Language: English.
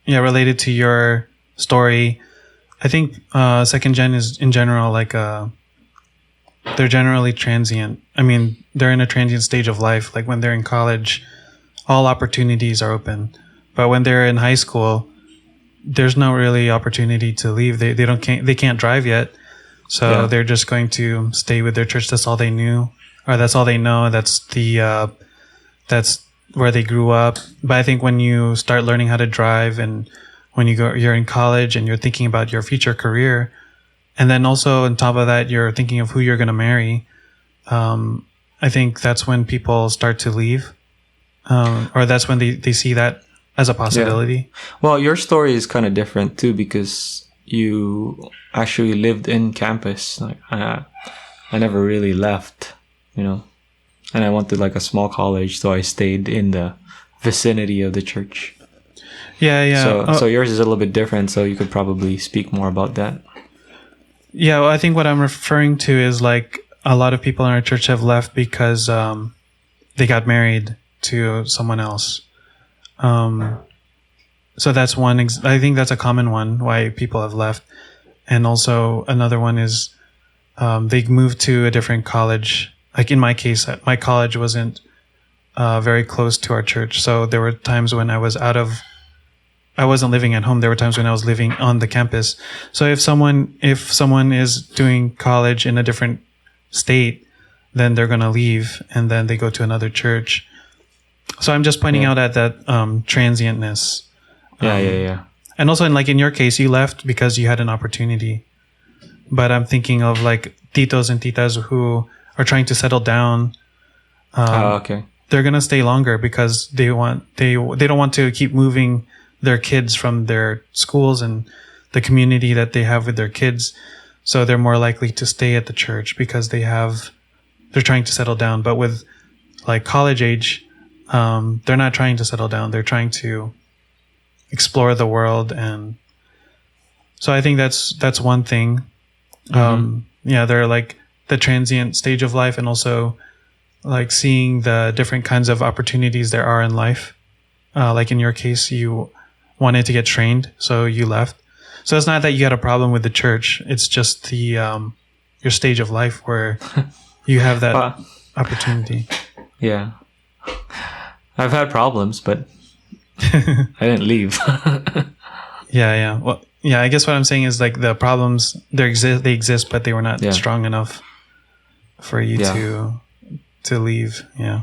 related to your story, I think second gen is in general like they're generally transient. I mean, they're in a transient stage of life. Like when they're in college, all opportunities are open, but when they're in high school, there's no really opportunity to leave. They can't drive yet, so they're just going to stay with their church. That's all they knew, or that's all they know. That's where they grew up. But I think when you start learning how to drive, and when you're in college and you're thinking about your future career, and then also on top of that, you're thinking of who you're going to marry. I think that's when people start to leave, or that's when they see that as a possibility. Yeah. Well, your story is kind of different too, because you actually lived in campus. Like I never really left, and I went to like a small college, so I stayed in the vicinity of the church. Yeah. So yours is a little bit different. So you could probably speak more about that. Yeah, well, I think what I'm referring to is like a lot of people in our church have left because they got married to someone else. So that's one. I think that's a common one why people have left, and also another one is they moved to a different college. Like in my case, my college wasn't very close to our church, so there were times when I wasn't living at home. There were times when I was living on the campus. So if someone is doing college in a different state, then they're gonna leave and then they go to another church. So I'm just pointing out at that transientness. Yeah. And also in your case, you left because you had an opportunity. But I'm thinking of like titos and titas who are trying to settle down. Okay. They're gonna stay longer because they don't want to keep moving their kids from their schools and the community that they have with their kids. So they're more likely to stay at the church because they're trying to settle down. But with like college age, they're not trying to settle down. They're trying to explore the world. And so I think that's one thing. They're like the transient stage of life, and also like seeing the different kinds of opportunities there are in life. Like in your case, you wanted to get trained, so you left. So it's not that you had a problem with the church. It's just your stage of life where you have that opportunity. Yeah. I've had problems, but I didn't leave. Yeah. Well, yeah, I guess what I'm saying is like the problems, they exist, but they were not strong enough for you to leave. Yeah.